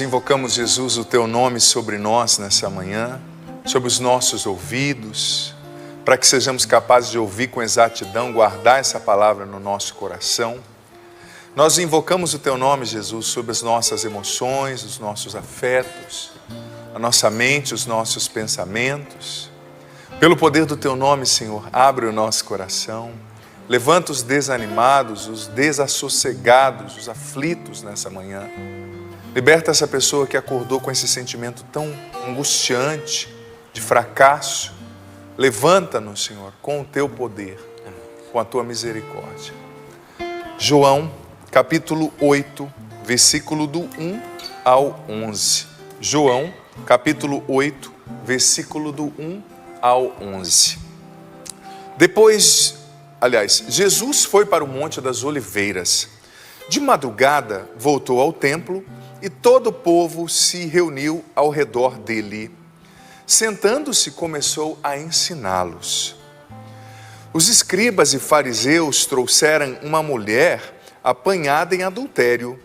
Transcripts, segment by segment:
Invocamos, Jesus, o Teu nome sobre nós nessa manhã, sobre os nossos ouvidos, para que sejamos capazes de ouvir com exatidão, guardar essa palavra no nosso coração. Nós invocamos o Teu nome, Jesus, sobre as nossas emoções, os nossos afetos, a nossa mente, os nossos pensamentos. Pelo poder do Teu nome, Senhor, abre o nosso coração, levanta os desanimados, os desassossegados, os aflitos nessa manhã. Liberta essa pessoa que acordou com esse sentimento tão angustiante, de fracasso. Levanta-nos, Senhor, com o Teu poder, com a Tua misericórdia. João, capítulo 8, versículo do 1 ao 11. João, capítulo 8, versículo do 1 ao 11. Jesus foi para o Monte das Oliveiras. De madrugada, voltou ao templo e todo o povo se reuniu ao redor dele. Sentando-se, começou a ensiná-los. Os escribas e fariseus trouxeram uma mulher apanhada em adultério.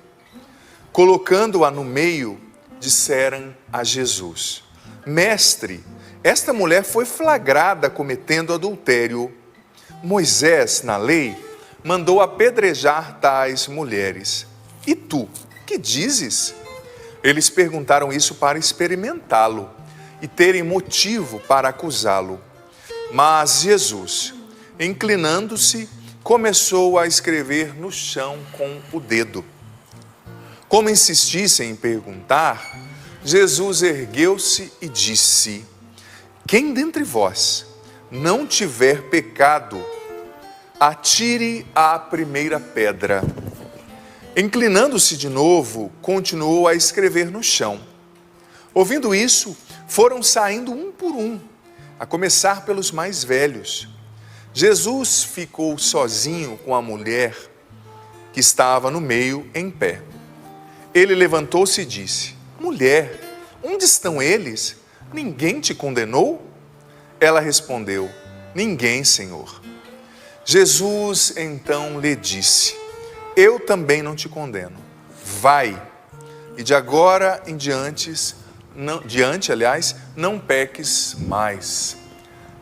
Colocando-a no meio, disseram a Jesus: Mestre, esta mulher foi flagrada cometendo adultério. Moisés, na lei, mandou apedrejar tais mulheres. E tu, que dizes? Eles perguntaram isso para experimentá-lo e terem motivo para acusá-lo. Mas Jesus, inclinando-se, começou a escrever no chão com o dedo. Como insistissem em perguntar, Jesus ergueu-se e disse: Quem dentre vós não tiver pecado, atire a primeira pedra. Inclinando-se de novo, continuou a escrever no chão. Ouvindo isso, foram saindo um por um, a começar pelos mais velhos. Jesus ficou sozinho com a mulher que estava no meio, em pé. Ele levantou-se e disse: Mulher, onde estão eles? Ninguém te condenou? Ela respondeu: Ninguém, Senhor. Jesus então lhe disse: Eu também não te condeno. Vai, e de agora em diante, não peques mais.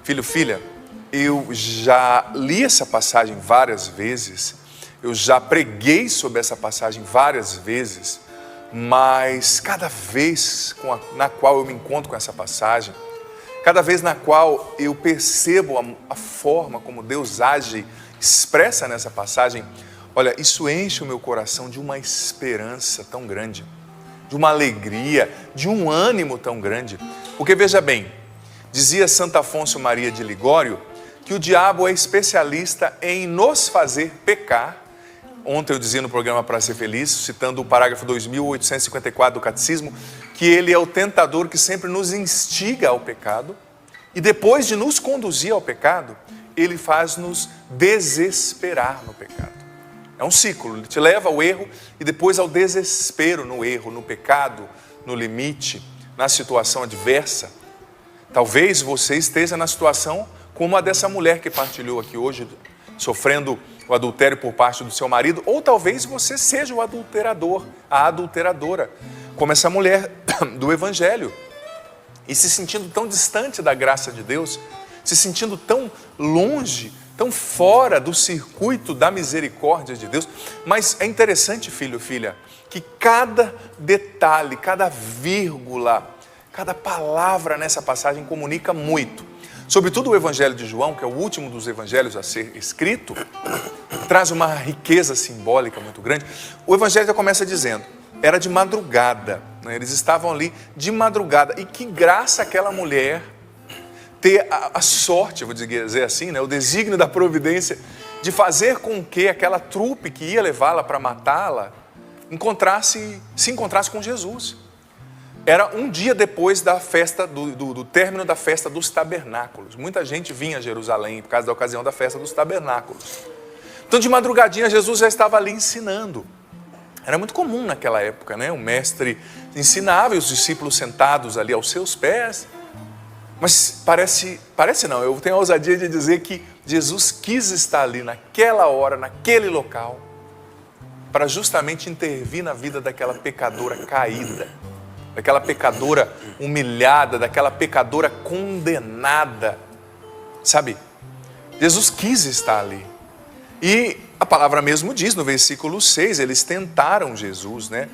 Filho, filha, eu já li essa passagem várias vezes, eu já preguei sobre essa passagem várias vezes, mas cada vez na qual eu me encontro com essa passagem, cada vez na qual eu percebo a forma como Deus age, expressa nessa passagem, olha, isso enche o meu coração de uma esperança tão grande, de uma alegria, de um ânimo tão grande. Porque veja bem, dizia Santo Afonso Maria de Ligório que o diabo é especialista em nos fazer pecar. Ontem eu dizia no programa Para Ser Feliz, citando o parágrafo 2854 do Catecismo, que ele é o tentador que sempre nos instiga ao pecado e depois de nos conduzir ao pecado, ele faz-nos desesperar no pecado. É um ciclo, ele te leva ao erro e depois ao desespero no erro, no pecado, no limite, na situação adversa. Talvez você esteja na situação como a dessa mulher que partilhou aqui hoje, sofrendo o adultério por parte do seu marido, ou talvez você seja o adulterador, a adulteradora, como essa mulher do Evangelho, e se sentindo tão distante da graça de Deus, se sentindo tão longe, tão fora do circuito da misericórdia de Deus. Mas é interessante, filho, filha, que cada detalhe, cada vírgula, cada palavra nessa passagem comunica muito. Sobretudo o Evangelho de João, que é o último dos evangelhos a ser escrito, traz uma riqueza simbólica muito grande. O Evangelho já começa dizendo: era de madrugada, né? Eles estavam ali de madrugada, e que graça aquela mulher ter a sorte, vou dizer assim, né? O desígnio da providência de fazer com que aquela trupe que ia levá-la para matá-la se encontrasse com Jesus. Era um dia depois da festa, do término da festa dos tabernáculos. Muita gente vinha a Jerusalém por causa da ocasião da festa dos tabernáculos. Então, de madrugadinha, Jesus já estava ali ensinando. Era muito comum naquela época, né? O mestre ensinava e os discípulos sentados ali aos seus pés. Mas parece não, eu tenho a ousadia de dizer que Jesus quis estar ali naquela hora, naquele local, para justamente intervir na vida daquela pecadora caída, daquela pecadora humilhada, daquela pecadora condenada. Sabe, Jesus quis estar ali. E a palavra mesmo diz no versículo 6, eles tentaram Jesus, né?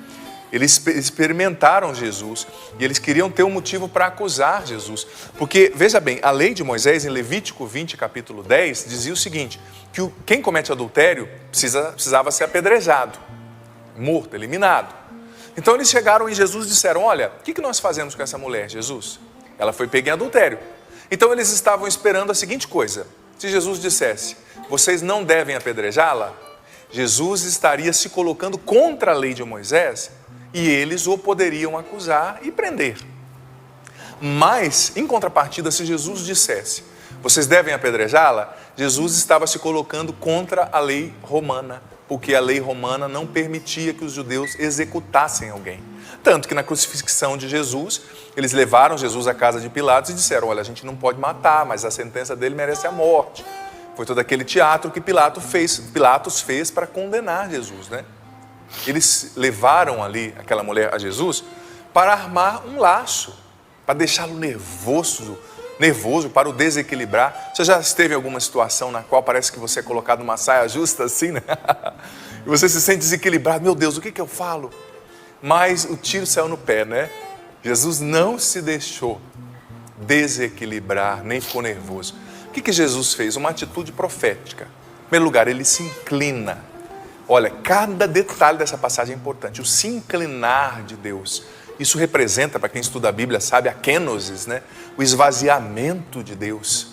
Eles experimentaram Jesus e eles queriam ter um motivo para acusar Jesus. Porque, veja bem, a lei de Moisés, em Levítico 20, capítulo 10, dizia o seguinte, que quem comete adultério precisava ser apedrejado, morto, eliminado. Então eles chegaram em Jesus e disseram, olha, o que nós fazemos com essa mulher, Jesus? Ela foi pega em adultério. Então eles estavam esperando a seguinte coisa, se Jesus dissesse, vocês não devem apedrejá-la, Jesus estaria se colocando contra a lei de Moisés e eles o poderiam acusar e prender. Mas, em contrapartida, se Jesus dissesse, vocês devem apedrejá-la, Jesus estava se colocando contra a lei romana, porque a lei romana não permitia que os judeus executassem alguém. Tanto que na crucifixão de Jesus, eles levaram Jesus à casa de Pilatos e disseram, olha, a gente não pode matar, mas a sentença dele merece a morte. Foi todo aquele teatro que Pilatos fez para condenar Jesus, né? Eles levaram ali aquela mulher a Jesus para armar um laço, para deixá-lo nervoso, para o desequilibrar. Você já esteve em alguma situação na qual parece que você é colocado numa saia justa assim, né? E você se sente desequilibrado, meu Deus, o que eu falo? Mas o tiro saiu no pé, né? Jesus não se deixou desequilibrar, nem ficou nervoso. O que Jesus fez? Uma atitude profética. Em primeiro lugar, ele se inclina. Olha, cada detalhe dessa passagem é importante. O se inclinar de Deus. Isso representa, para quem estuda a Bíblia, sabe, a kenosis, né? O esvaziamento de Deus.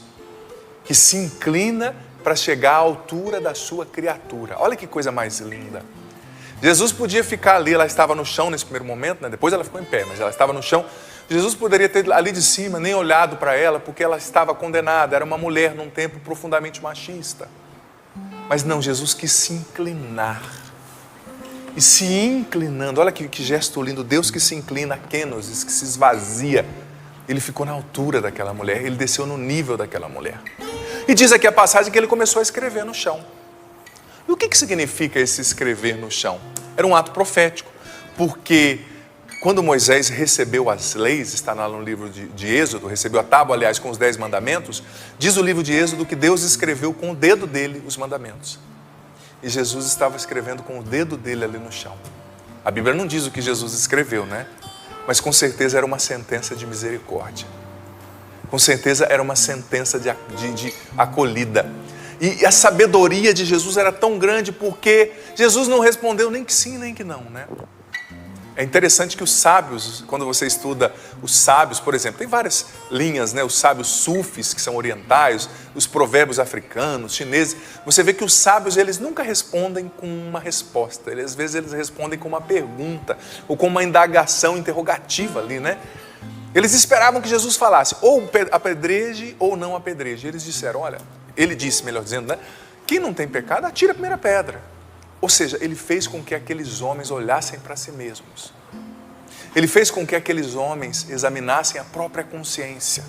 Que se inclina para chegar à altura da sua criatura. Olha que coisa mais linda. Jesus podia ficar ali, ela estava no chão nesse primeiro momento, né? Depois ela ficou em pé, mas ela estava no chão. Jesus poderia ter ali de cima, nem olhado para ela, porque ela estava condenada, era uma mulher num tempo profundamente machista. Mas não, Jesus quis se inclinar. E se inclinando, olha que gesto lindo, Deus que se inclina, kenosis, que se esvazia. Ele ficou na altura daquela mulher, ele desceu no nível daquela mulher. E diz aqui a passagem que ele começou a escrever no chão. E o que significa esse escrever no chão? Era um ato profético, porque quando Moisés recebeu as leis, está lá no livro de Êxodo, recebeu a tábua, aliás, com os 10 mandamentos, diz o livro de Êxodo que Deus escreveu com o dedo dele os mandamentos. E Jesus estava escrevendo com o dedo dele ali no chão. A Bíblia não diz o que Jesus escreveu, né? Mas com certeza era uma sentença de misericórdia. Com certeza era uma sentença de acolhida. E a sabedoria de Jesus era tão grande porque Jesus não respondeu nem que sim, nem que não, né? É interessante que os sábios, quando você estuda os sábios, por exemplo, tem várias linhas, né? Os sábios sufis, que são orientais, os provérbios africanos, chineses. Você vê que os sábios, eles nunca respondem com uma resposta. Às vezes eles respondem com uma pergunta ou com uma indagação interrogativa ali, né? Eles esperavam que Jesus falasse ou apedreje ou não apedreje. Eles disseram, olha, ele disse, melhor dizendo, né? Quem não tem pecado, atira a primeira pedra. Ou seja, ele fez com que aqueles homens olhassem para si mesmos. Ele fez com que aqueles homens examinassem a própria consciência.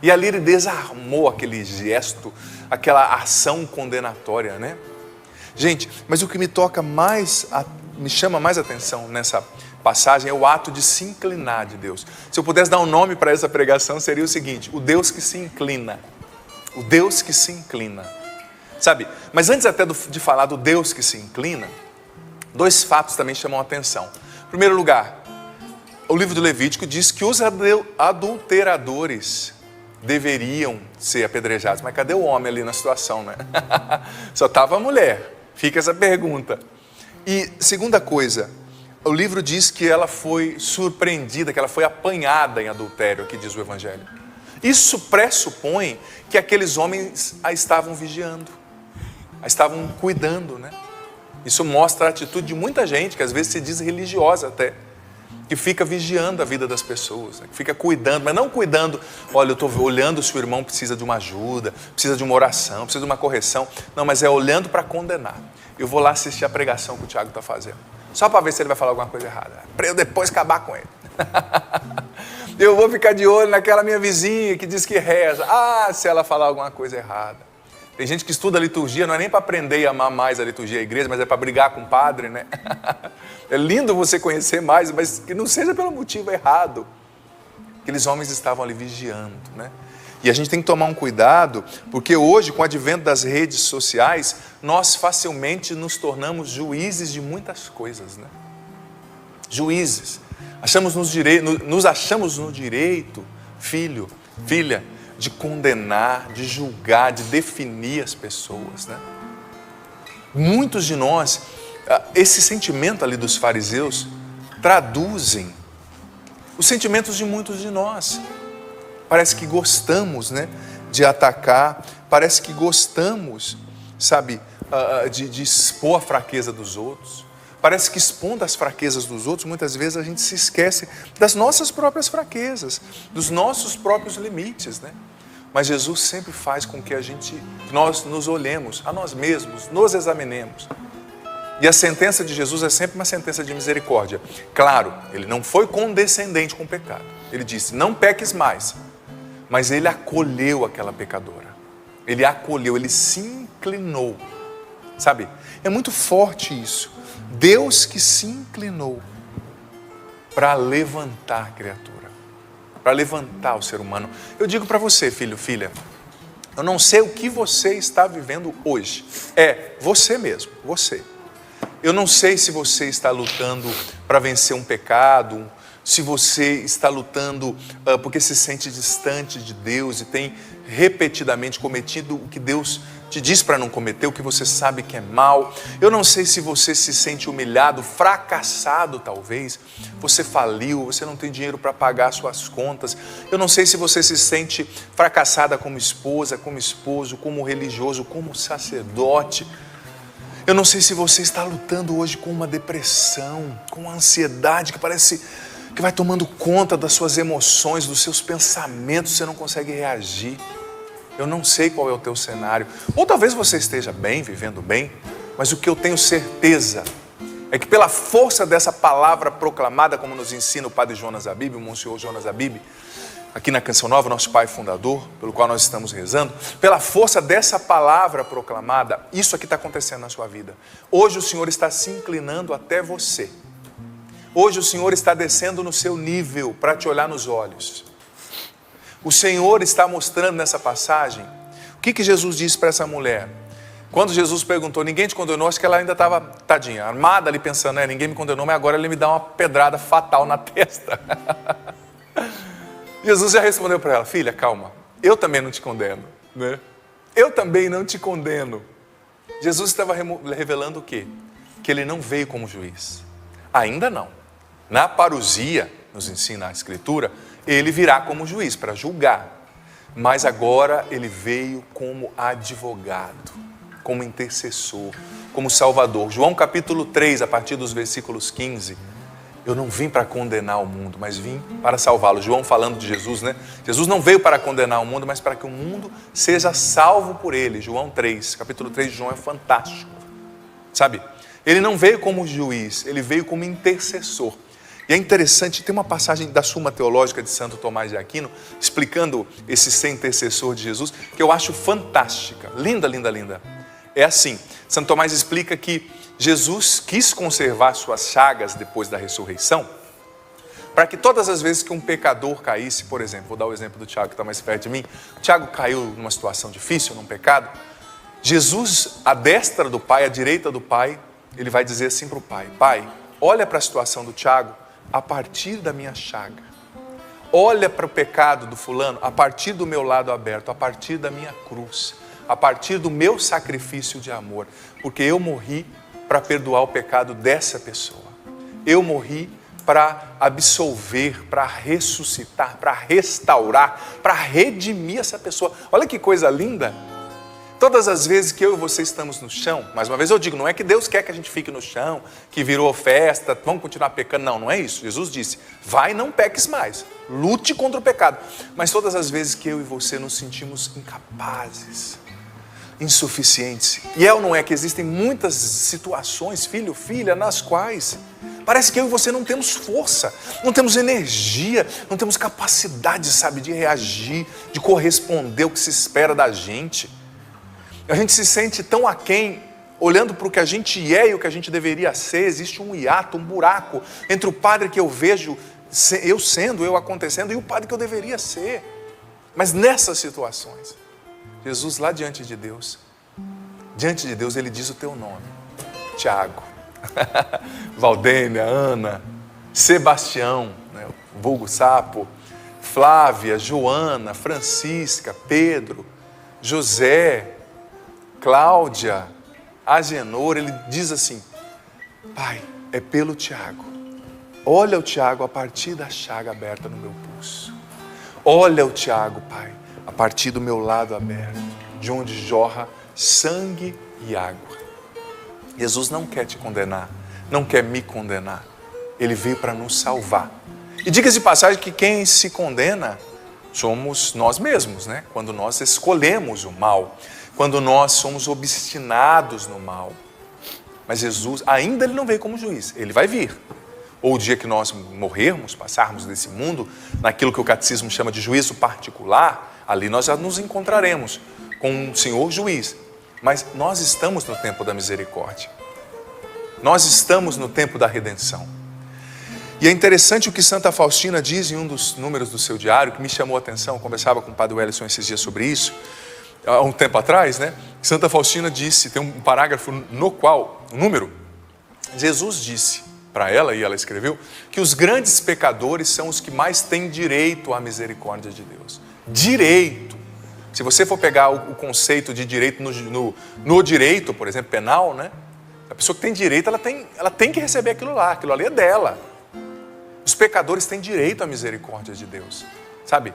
E ali ele desarmou aquele gesto, aquela ação condenatória, né? Gente, mas o que me chama mais atenção nessa passagem é o ato de se inclinar de Deus. Se eu pudesse dar um nome para essa pregação, seria o seguinte: o Deus que se inclina. O Deus que se inclina. Sabe, mas antes até de falar do Deus que se inclina, 2 fatos também chamam a atenção. Em primeiro lugar, o livro do Levítico diz que os adulteradores deveriam ser apedrejados. Mas cadê o homem ali na situação, né? Só estava a mulher. Fica essa pergunta. E segunda coisa, o livro diz que ela foi surpreendida, que ela foi apanhada em adultério, aqui diz o Evangelho. Isso pressupõe que aqueles homens a estavam vigiando. Estavam cuidando, né? Isso mostra a atitude de muita gente, que às vezes se diz religiosa até, que fica vigiando a vida das pessoas, né? Que fica cuidando, mas não cuidando, olha, eu estou olhando se o irmão precisa de uma ajuda, precisa de uma oração, precisa de uma correção. Não, mas é olhando para condenar. Eu vou lá assistir a pregação que o Tiago está fazendo, só para ver se ele vai falar alguma coisa errada, para eu depois acabar com ele. Eu vou ficar de olho naquela minha vizinha que diz que reza. Se ela falar alguma coisa errada, Tem gente que estuda a liturgia, não é nem para aprender e amar mais a liturgia da igreja, mas é para brigar com o padre, né? É lindo você conhecer mais, mas que não seja pelo motivo errado. Aqueles homens estavam ali vigiando, né? E a gente tem que tomar um cuidado, porque hoje, com o advento das redes sociais, nós facilmente nos tornamos juízes de muitas coisas, né? Juízes. Nos achamos no direito, filho, filha, de condenar, de julgar, de definir as pessoas, né? Muitos de nós, esse sentimento ali dos fariseus, traduzem os sentimentos de muitos de nós. Parece que gostamos, né, de atacar, parece que gostamos, sabe, de expor a fraqueza dos outros. Parece que expondo as fraquezas dos outros, muitas vezes a gente se esquece das nossas próprias fraquezas, dos nossos próprios limites, né? Mas Jesus sempre faz com que nós nos olhemos a nós mesmos, nos examinemos. E a sentença de Jesus é sempre uma sentença de misericórdia. Claro, ele não foi condescendente com o pecado. Ele disse, não peques mais. Mas ele acolheu aquela pecadora. Ele acolheu, ele se inclinou. Sabe? É muito forte isso. Deus que se inclinou para levantar a criatura, para levantar o ser humano. Eu digo para você, filho, filha, eu não sei o que você está vivendo hoje. É você mesmo, você. Eu não sei se você está lutando para vencer um pecado, se você está lutando porque se sente distante de Deus e tem repetidamente cometido o que Deus te diz para não cometer, o que você sabe que é mal. Eu não sei se você se sente humilhado, fracassado talvez, você faliu, você não tem dinheiro para pagar suas contas. Eu não sei se você se sente fracassada como esposa, como esposo, como religioso, como sacerdote. Eu não sei se você está lutando hoje com uma depressão, com uma ansiedade que parece que vai tomando conta das suas emoções, dos seus pensamentos, você não consegue reagir. Eu não sei qual é o teu cenário. Ou talvez você esteja bem, vivendo bem, mas o que eu tenho certeza é que pela força dessa palavra proclamada, como nos ensina o Padre Jonas Abib, o Monsenhor Jonas Abib, aqui na Canção Nova, nosso Pai Fundador, pelo qual nós estamos rezando, pela força dessa palavra proclamada, isso aqui está acontecendo na sua vida. Hoje o Senhor está se inclinando até você. Hoje o Senhor está descendo no seu nível para te olhar nos olhos. O Senhor está mostrando nessa passagem o que Jesus disse para essa mulher. Quando Jesus perguntou, ninguém te condenou, acho que ela ainda estava, tadinha, armada ali pensando, ninguém me condenou, mas agora ele me dá uma pedrada fatal na testa. Jesus já respondeu para ela, filha, calma, eu também não te condeno, né? Eu também não te condeno. Jesus estava revelando o quê? Que ele não veio como juiz. Ainda não. Na parousia, nos ensina a Escritura, ele virá como juiz para julgar. Mas agora ele veio como advogado, como intercessor, como salvador. João capítulo 3, a partir dos versículos 15. Eu não vim para condenar o mundo, mas vim para salvá-lo. João falando de Jesus, né? Jesus não veio para condenar o mundo, mas para que o mundo seja salvo por ele. João 3, capítulo 3 de João é fantástico. Sabe? Ele não veio como juiz, ele veio como intercessor. E é interessante, tem uma passagem da Suma Teológica de Santo Tomás de Aquino, explicando esse ser intercessor de Jesus, que eu acho fantástica. Linda, linda, linda. É assim, Santo Tomás explica que Jesus quis conservar suas chagas depois da ressurreição, para que todas as vezes que um pecador caísse, por exemplo, vou dar o exemplo do Tiago que está mais perto de mim, o Tiago caiu numa situação difícil, num pecado, Jesus, à destra do Pai, à direita do Pai, ele vai dizer assim para o Pai, Pai, olha para a situação do Tiago a partir da minha chaga, olha para o pecado do fulano a partir do meu lado aberto, a partir da minha cruz, a partir do meu sacrifício de amor, porque eu morri para perdoar o pecado dessa pessoa. Eu morri para absolver, para ressuscitar, para restaurar, para redimir essa pessoa. Olha que coisa linda. Todas as vezes que eu e você estamos no chão, mais uma vez eu digo, não é que Deus quer que a gente fique no chão, que virou festa, vamos continuar pecando. Não, não é isso. Jesus disse, vai, não peques mais, lute contra o pecado. Mas todas as vezes que eu e você nos sentimos incapazes, insuficientes, e é ou não é que existem muitas situações, filho, filha, nas quais parece que eu e você não temos força, não temos energia, não temos capacidade, sabe, de reagir, de corresponder ao que se espera da gente. A gente se sente tão aquém, olhando para o que a gente é e o que a gente deveria ser. Existe um hiato, um buraco entre o padre que eu vejo, eu acontecendo, e o padre que eu deveria ser. Mas nessas situações, Jesus lá diante de Deus, ele diz o teu nome: Tiago, Valdênia, Ana, Sebastião, né, vulgo Sapo, Flávia, Joana, Francisca, Pedro, José, Cláudia, Agenor. Ele diz assim: Pai, é pelo Tiago. Olha o Tiago a partir da chaga aberta no meu pulso. Olha o Tiago, Pai, a partir do meu lado aberto, de onde jorra sangue e água. Jesus não quer te condenar, não quer me condenar. Ele veio para nos salvar. E diga-se de passagem que quem se condena somos nós mesmos, né? Quando nós escolhemos o mal, quando nós somos obstinados no mal. Mas Jesus, ainda ele não veio como juiz, ele vai vir. Ou o dia que nós morrermos, passarmos desse mundo, naquilo que o catecismo chama de juízo particular, ali nós já nos encontraremos com um Senhor juiz. Mas nós estamos no tempo da misericórdia. Nós estamos no tempo da redenção. E é interessante o que Santa Faustina diz em um dos números do seu diário, que me chamou a atenção. Eu conversava com o Padre Wellington esses dias sobre isso, há um tempo atrás, né? Santa Faustina disse, tem um parágrafo no qual, um número, Jesus disse para ela, e ela escreveu, que os grandes pecadores são os que mais têm direito à misericórdia de Deus. Direito. Se você for pegar o conceito de direito no direito, por exemplo, penal, né? A pessoa que tem direito, ela tem que receber aquilo lá, aquilo ali é dela. Os pecadores têm direito à misericórdia de Deus, sabe?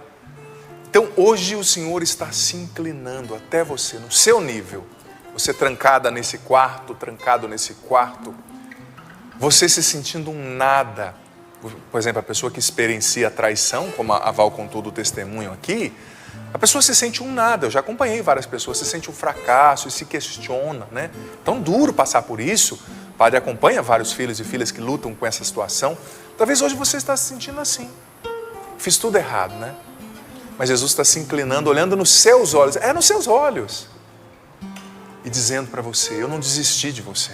Então, hoje o Senhor está se inclinando até você, no seu nível. Você trancado nesse quarto, você se sentindo um nada. Por exemplo, a pessoa que experiencia a traição, como a Val contou do testemunho aqui, a pessoa se sente um nada. Eu já acompanhei várias pessoas, se sente um fracasso e se questiona, né? Tão duro passar por isso. O padre acompanha vários filhos e filhas que lutam com essa situação. Talvez hoje você está se sentindo assim. Fiz tudo errado, né? Mas Jesus está se inclinando, olhando nos seus olhos, nos seus olhos, e dizendo para você: eu não desisti de você.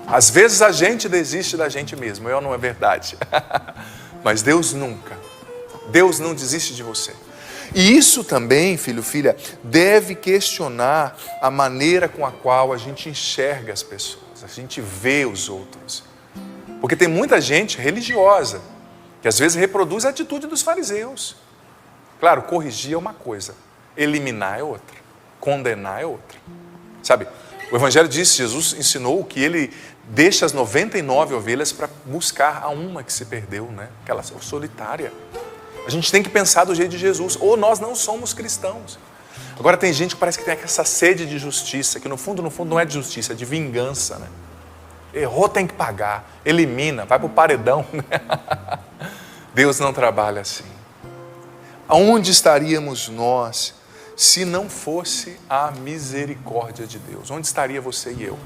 Às vezes a gente desiste da gente mesmo, não é verdade? Mas Deus nunca. Deus não desiste de você. E isso também, filho, filha, deve questionar a maneira com a qual a gente enxerga as pessoas, a gente vê os outros. Porque tem muita gente religiosa que às vezes reproduz a atitude dos fariseus. Claro, corrigir é uma coisa, eliminar é outra, condenar é outra. Sabe, o Evangelho diz, Jesus ensinou que ele deixa as 99 ovelhas para buscar a uma que se perdeu, né? Aquela solitária. A gente tem que pensar do jeito de Jesus, ou nós não somos cristãos. Agora tem gente que parece que tem essa sede de justiça, que no fundo não é de justiça, é de vingança, né? Errou, tem que pagar, elimina, vai para o paredão, né? Deus não trabalha assim. Aonde estaríamos nós se não fosse a misericórdia de Deus? Onde estaria você e eu?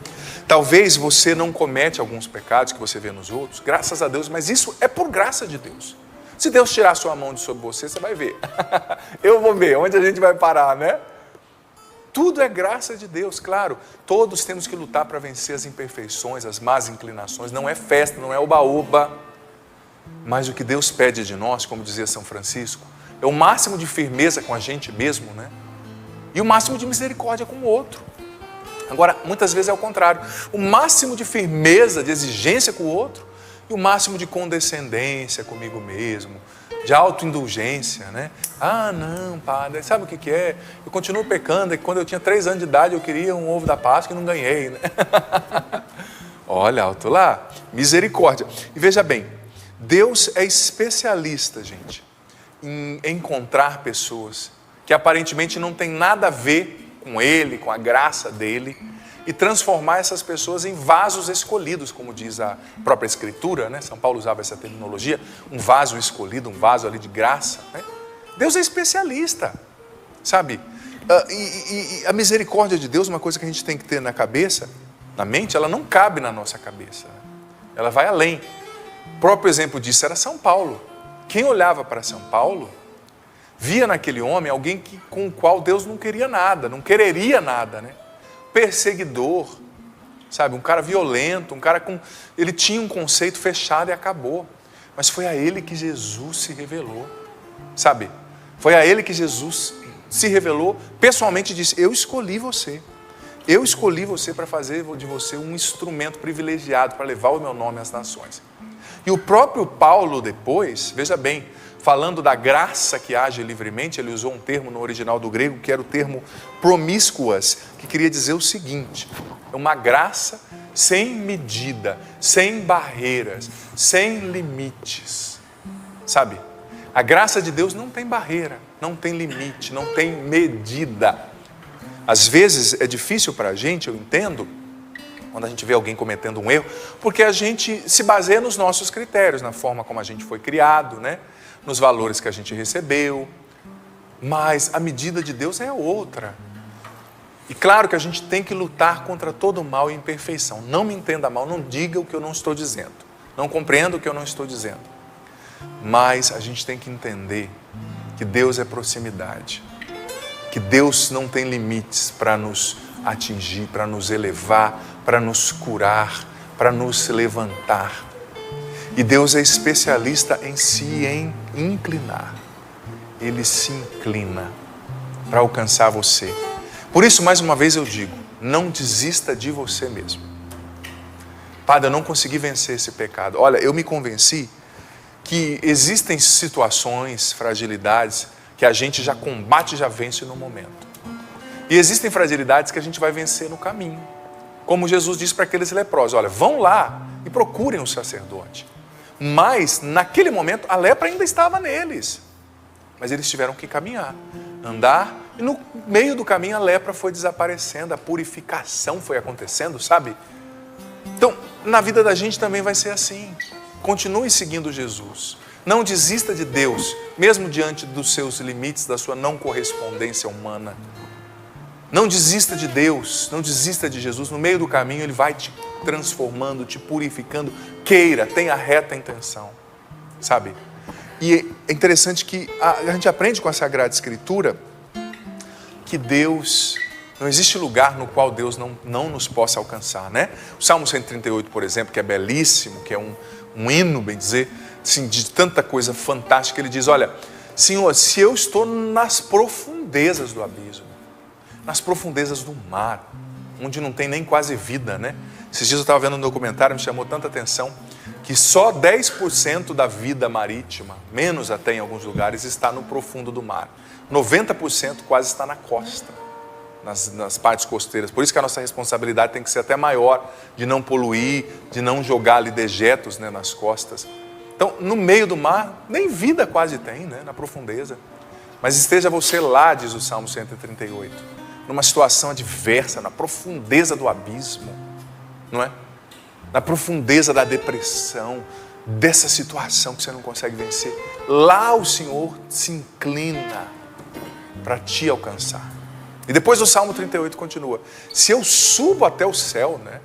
Talvez você não comete alguns pecados que você vê nos outros, graças a Deus, mas isso é por graça de Deus. Se Deus tirar a sua mão de sobre você, você vai ver. Eu vou ver onde a gente vai parar, né? Tudo é graça de Deus, claro. Todos temos que lutar para vencer as imperfeições, as más inclinações. Não é festa, não é oba-oba. Mas o que Deus pede de nós, como dizia São Francisco, é o máximo de firmeza com a gente mesmo, né? E o máximo de misericórdia com o outro. Agora, muitas vezes é o contrário. O máximo de firmeza, de exigência com o outro, e o máximo de condescendência comigo mesmo, de autoindulgência, né? Ah, não, padre, sabe o que é? Eu continuo pecando, é que quando eu tinha 3 anos de idade eu queria um ovo da Páscoa e não ganhei, né? Olha, alto lá, misericórdia. E veja bem, Deus é especialista, gente, em encontrar pessoas que aparentemente não tem nada a ver com Ele, com a graça dEle, e transformar essas pessoas em vasos escolhidos, como diz a própria Escritura, né? São Paulo usava essa terminologia, um vaso escolhido, um vaso ali de graça, né? Deus é especialista, sabe? E a misericórdia de Deus, uma coisa que a gente tem que ter na cabeça, na mente, ela não cabe na nossa cabeça, ela vai além. O próprio exemplo disso era São Paulo. Quem olhava para São Paulo via naquele homem alguém com o qual Deus não queria nada, não quereria nada, né? Perseguidor, sabe? Um cara violento, um cara com... Ele tinha um conceito fechado e acabou. Mas foi a ele que Jesus se revelou, sabe? Foi a ele que Jesus se revelou pessoalmente e disse: eu escolhi você. Eu escolhi você para fazer de você um instrumento privilegiado para levar o meu nome às nações. E o próprio Paulo depois, veja bem, falando da graça que age livremente, ele usou um termo no original do grego, que era o termo promíscuas, que queria dizer o seguinte: é uma graça sem medida, sem barreiras, sem limites, sabe? A graça de Deus não tem barreira, não tem limite, não tem medida. Às vezes é difícil para a gente, eu entendo, quando a gente vê alguém cometendo um erro, porque a gente se baseia nos nossos critérios, na forma como a gente foi criado, né? Nos valores que a gente recebeu, mas a medida de Deus é outra. E claro que a gente tem que lutar contra todo mal e imperfeição. Não me entenda mal, não diga o que eu não estou dizendo, não compreenda o que eu não estou dizendo, mas a gente tem que entender que Deus é proximidade, que Deus não tem limites para nos atingir, para nos elevar, para nos curar, para nos levantar. E Deus é especialista em se inclinar. Ele se inclina para alcançar você. Por isso, mais uma vez eu digo, não desista de você mesmo. Padre, eu não consegui vencer esse pecado. Olha, eu me convenci que existem situações, fragilidades, que a gente já combate e já vence no momento. E existem fragilidades que a gente vai vencer no caminho. Como Jesus disse para aqueles leprosos: olha, vão lá e procurem o sacerdote. Mas, naquele momento, a lepra ainda estava neles. Mas eles tiveram que caminhar, andar, e no meio do caminho a lepra foi desaparecendo, a purificação foi acontecendo, sabe? Então, na vida da gente também vai ser assim. Continue seguindo Jesus. Não desista de Deus, mesmo diante dos seus limites, da sua não correspondência humana. Não desista de Deus, não desista de Jesus. No meio do caminho Ele vai te transformando, te purificando. Queira, tenha reta intenção, sabe? E é interessante que a gente aprende com a Sagrada Escritura que Deus, não existe lugar no qual Deus não nos possa alcançar, né? O Salmo 138, por exemplo, que é belíssimo, que é um hino, bem dizer, assim, de tanta coisa fantástica, ele diz: olha, Senhor, se eu estou nas profundezas do abismo, nas profundezas do mar, onde não tem nem quase vida, né? Esses dias eu estava vendo um documentário, me chamou tanta atenção, que só 10% da vida marítima, menos até em alguns lugares, está no profundo do mar. 90% quase está na costa, nas partes costeiras. Por isso que a nossa responsabilidade tem que ser até maior, de não poluir, de não jogar ali dejetos, né, nas costas. Então, no meio do mar, nem vida quase tem, né, na profundeza. Mas esteja você lá, diz o Salmo 138, numa situação adversa, na profundeza do abismo, não é? Na profundeza da depressão, dessa situação que você não consegue vencer. Lá o Senhor se inclina para te alcançar. E depois o Salmo 38 continua: se eu subo até o céu, né?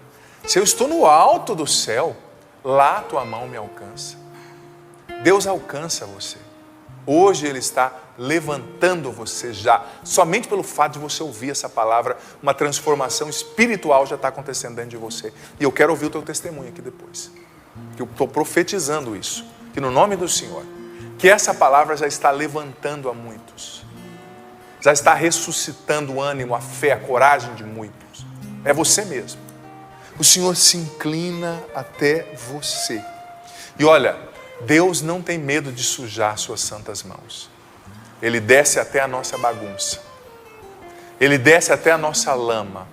Se eu estou no alto do céu, lá a tua mão me alcança. Deus alcança você. Hoje Ele está levantando você já. Somente pelo fato de você ouvir essa palavra, uma transformação espiritual já está acontecendo dentro de você. E eu quero ouvir o teu testemunho aqui depois. Que eu estou profetizando isso. Que no nome do Senhor, que essa palavra já está levantando a muitos. Já está ressuscitando o ânimo, a fé, a coragem de muitos. É você mesmo. O Senhor se inclina até você. E olha, Deus não tem medo de sujar suas santas mãos. Ele desce até a nossa bagunça. Ele desce até a nossa lama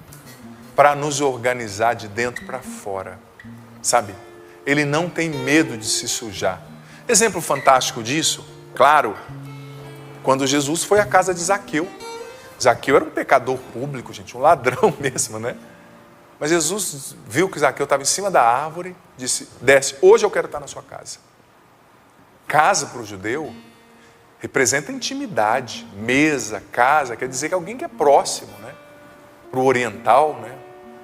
para nos organizar de dentro para fora. Sabe? Ele não tem medo de se sujar. Exemplo fantástico disso, claro, quando Jesus foi à casa de Zaqueu. Zaqueu era um pecador público, gente, um ladrão mesmo, né? Mas Jesus viu que Zaqueu estava em cima da árvore, disse: desce, hoje eu quero estar na sua casa. Casa para o judeu representa intimidade, mesa, casa, quer dizer que alguém que é próximo, né? Para o oriental, né?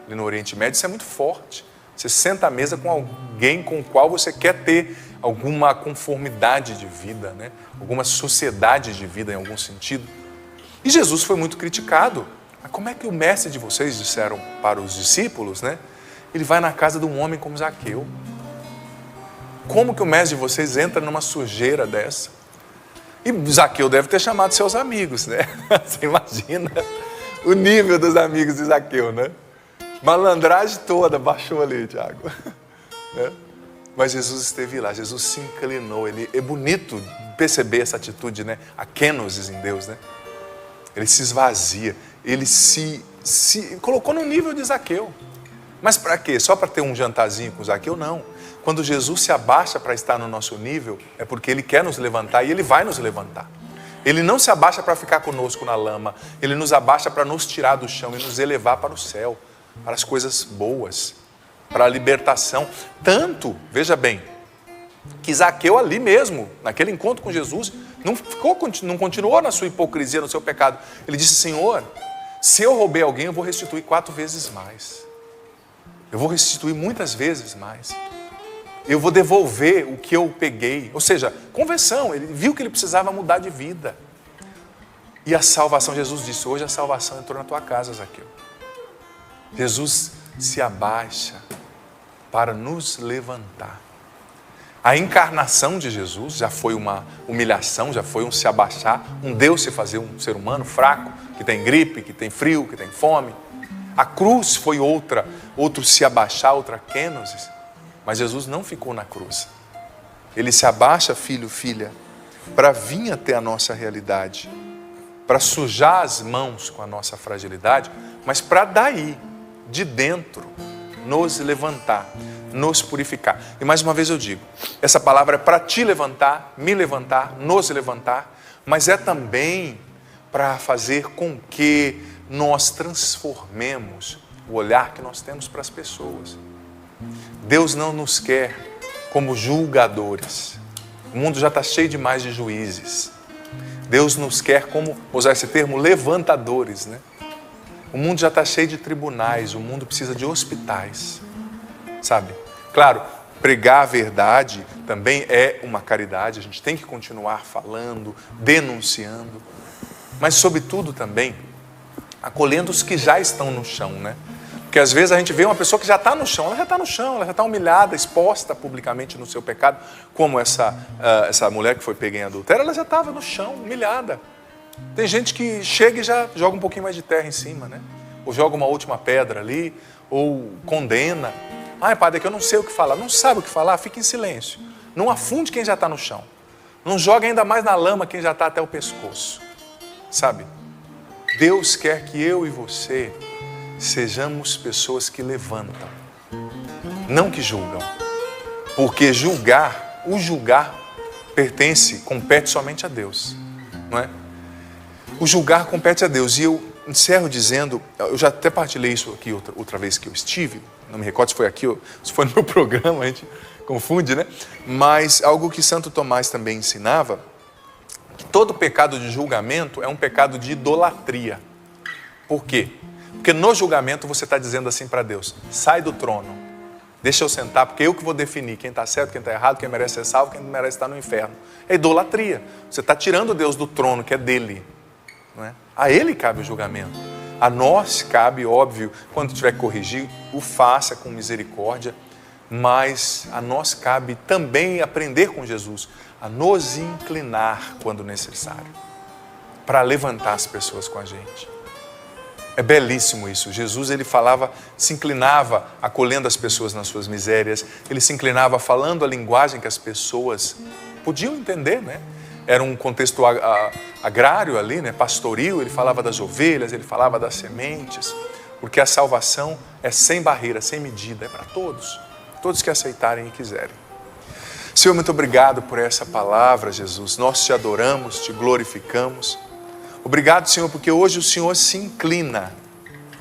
Ali no Oriente Médio, isso é muito forte. Você senta à mesa com alguém com o qual você quer ter alguma conformidade de vida, né? Alguma sociedade de vida em algum sentido. E Jesus foi muito criticado. Mas como é que o mestre de vocês, disseram para os discípulos, né? Ele vai na casa de um homem como Zaqueu. Como que o mestre de vocês entra numa sujeira dessa? E Zaqueu deve ter chamado seus amigos, né? Você imagina o nível dos amigos de Zaqueu, né? Malandragem toda baixou ali, Tiago. Né? Mas Jesus esteve lá, Jesus se inclinou. É bonito perceber essa atitude, né? A kenosis em Deus, né? Ele se esvazia, ele se colocou no nível de Zaqueu. Mas para quê? Só para ter um jantarzinho com Zaqueu? Não. Quando Jesus se abaixa para estar no nosso nível, é porque Ele quer nos levantar e Ele vai nos levantar. Ele não se abaixa para ficar conosco na lama, Ele nos abaixa para nos tirar do chão e nos elevar para o céu, para as coisas boas, para a libertação. Tanto, veja bem, que Zaqueu ali mesmo, naquele encontro com Jesus, não continuou na sua hipocrisia, no seu pecado. Ele disse: Senhor, se eu roubei alguém, eu vou restituir 4 vezes mais. Eu vou restituir muitas vezes mais. Eu vou devolver o que eu peguei. Ou seja, conversão. Ele viu que ele precisava mudar de vida. E a salvação, Jesus disse: hoje a salvação entrou na tua casa, Zaqueu. Jesus se abaixa para nos levantar. A encarnação de Jesus já foi uma humilhação, já foi um se abaixar, um Deus se fazer um ser humano fraco, que tem gripe, que tem frio, que tem fome. A cruz foi outro se abaixar, outra kenosis. Mas Jesus não ficou na cruz. Ele se abaixa, filho, filha, para vir até a nossa realidade, para sujar as mãos com a nossa fragilidade, mas para daí, de dentro, nos levantar, nos purificar. E mais uma vez eu digo, essa palavra é para te levantar, me levantar, nos levantar, mas é também para fazer com que nós transformemos o olhar que nós temos para as pessoas. Deus não nos quer como julgadores. O mundo já está cheio demais de juízes. Deus nos quer como, vou usar esse termo, levantadores, né? O mundo já está cheio de tribunais, o mundo precisa de hospitais, sabe? Claro, pregar a verdade também é uma caridade, a gente tem que continuar falando, denunciando, mas sobretudo também acolhendo os que já estão no chão, né? Porque às vezes a gente vê uma pessoa que já está no chão, ela já está no chão, ela já está humilhada, exposta publicamente no seu pecado, como essa mulher que foi pega em adultério, ela já estava no chão, humilhada. Tem gente que chega e já joga um pouquinho mais de terra em cima, né? Ou joga uma última pedra ali, ou condena. Ai, padre, é que eu não sei o que falar. Não sabe o que falar? Fica em silêncio. Não afunde quem já está no chão. Não joga ainda mais na lama quem já está até o pescoço. Sabe? Deus quer que eu e você sejamos pessoas que levantam, não que julgam. Porque o julgar compete somente a Deus, não é? O julgar compete a Deus. E eu encerro dizendo, eu já até partilhei isso aqui outra vez que eu estive, não me recordo se foi aqui ou se foi no meu programa, a gente confunde, né? Mas algo que Santo Tomás também ensinava, que todo pecado de julgamento é um pecado de idolatria. Por quê? Porque no julgamento você está dizendo assim para Deus: sai do trono, deixa eu sentar, porque eu que vou definir quem está certo, quem está errado, quem merece ser salvo, quem merece estar no inferno. É idolatria. Você está tirando Deus do trono, que é dele. Não é? A Ele cabe o julgamento. A nós cabe, óbvio, quando tiver que corrigir, o faça com misericórdia, mas a nós cabe também aprender com Jesus, a nos inclinar quando necessário, para levantar as pessoas com a gente. É belíssimo isso. Jesus, ele falava, se inclinava acolhendo as pessoas nas suas misérias, ele se inclinava falando a linguagem que as pessoas podiam entender, né? Era um contexto agrário ali, né? Pastoril, ele falava das ovelhas, ele falava das sementes, porque a salvação é sem barreira, sem medida, é para todos que aceitarem e quiserem. Senhor, muito obrigado por essa palavra, Jesus. Nós te adoramos, te glorificamos. Obrigado, Senhor, porque hoje o Senhor se inclina.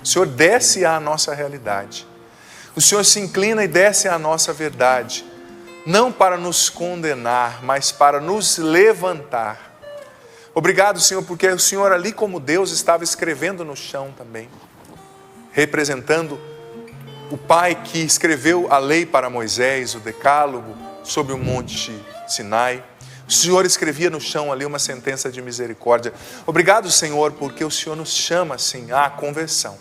O Senhor desce à nossa realidade. O Senhor se inclina e desce à nossa verdade. Não para nos condenar, mas para nos levantar. Obrigado, Senhor, porque o Senhor ali como Deus estava escrevendo no chão também. Representando o Pai que escreveu a lei para Moisés, o decálogo, sobre o monte Sinai. O Senhor escrevia no chão ali uma sentença de misericórdia. Obrigado, Senhor, porque o Senhor nos chama assim à conversão,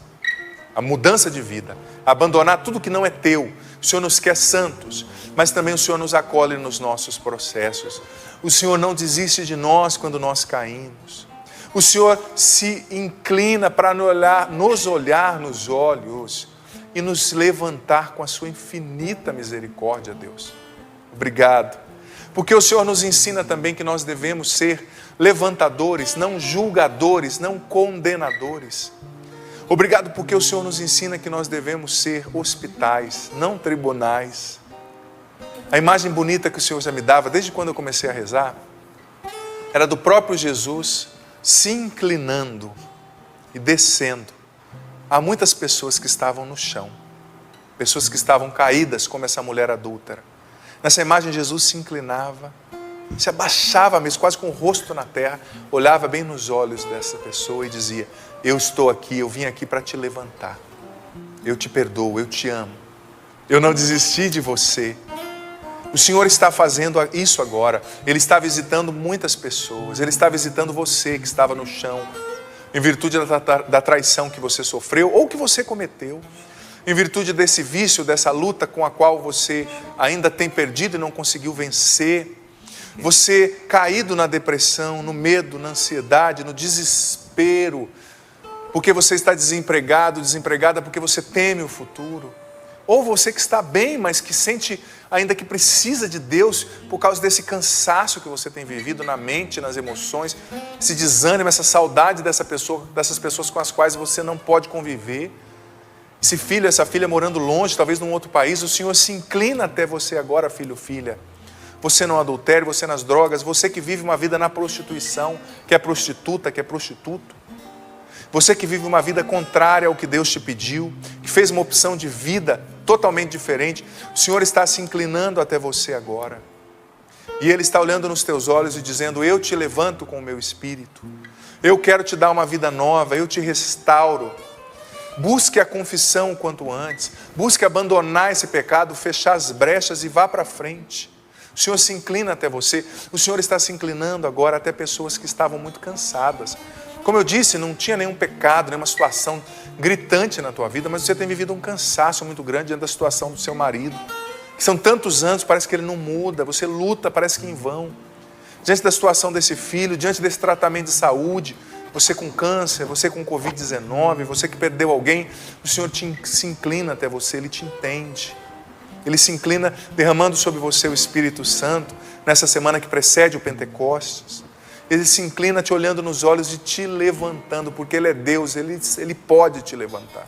à mudança de vida, a abandonar tudo que não é teu. O Senhor nos quer santos, mas também o Senhor nos acolhe nos nossos processos. O Senhor não desiste de nós quando nós caímos. O Senhor se inclina para nos olhar nos olhos e nos levantar com a sua infinita misericórdia, Deus. Obrigado. Porque o Senhor nos ensina também que nós devemos ser levantadores, não julgadores, não condenadores. Obrigado porque o Senhor nos ensina que nós devemos ser hospitais, não tribunais. A imagem bonita que o Senhor já me dava, desde quando eu comecei a rezar, era do próprio Jesus se inclinando e descendo a muitas pessoas que estavam no chão, pessoas que estavam caídas, como essa mulher adúltera. Nessa imagem, Jesus se inclinava, se abaixava mesmo, quase com o rosto na terra, olhava bem nos olhos dessa pessoa e dizia: eu estou aqui, eu vim aqui para te levantar. Eu te perdoo, eu te amo. Eu não desisti de você. O Senhor está fazendo isso agora. Ele está visitando muitas pessoas. Ele está visitando você que estava no chão, em virtude da traição que você sofreu ou que você cometeu. Em virtude desse vício, dessa luta com a qual você ainda tem perdido e não conseguiu vencer. Você caído na depressão, no medo, na ansiedade, no desespero. Porque você está desempregado, desempregada porque você teme o futuro. Ou você que está bem, mas que sente ainda que precisa de Deus por causa desse cansaço que você tem vivido na mente, nas emoções, esse desânimo, essa saudade dessas pessoas com as quais você não pode conviver. Esse filho, essa filha morando longe, talvez num outro país, o Senhor se inclina até você agora, filho, filha. Você no adultério, você nas drogas, você que vive uma vida na prostituição, que é prostituta, que é prostituto. Você que vive uma vida contrária ao que Deus te pediu, que fez uma opção de vida totalmente diferente, o Senhor está se inclinando até você agora. E Ele está olhando nos teus olhos e dizendo: eu te levanto com o meu espírito. Eu quero te dar uma vida nova, eu te restauro. Busque a confissão o quanto antes. Busque abandonar esse pecado, fechar as brechas e vá para frente. O Senhor se inclina até você. O Senhor está se inclinando agora até pessoas que estavam muito cansadas. Como eu disse, não tinha nenhum pecado, nenhuma situação gritante na tua vida, mas você tem vivido um cansaço muito grande diante da situação do seu marido. Que são tantos anos, parece que ele não muda. Você luta, parece que em vão. Diante da situação desse filho, diante desse tratamento de saúde, você com câncer, você com Covid-19, você que perdeu alguém, o Senhor se inclina até você, Ele te entende. Ele se inclina derramando sobre você o Espírito Santo, nessa semana que precede o Pentecostes. Ele se inclina te olhando nos olhos e te levantando, porque Ele é Deus, Ele pode te levantar.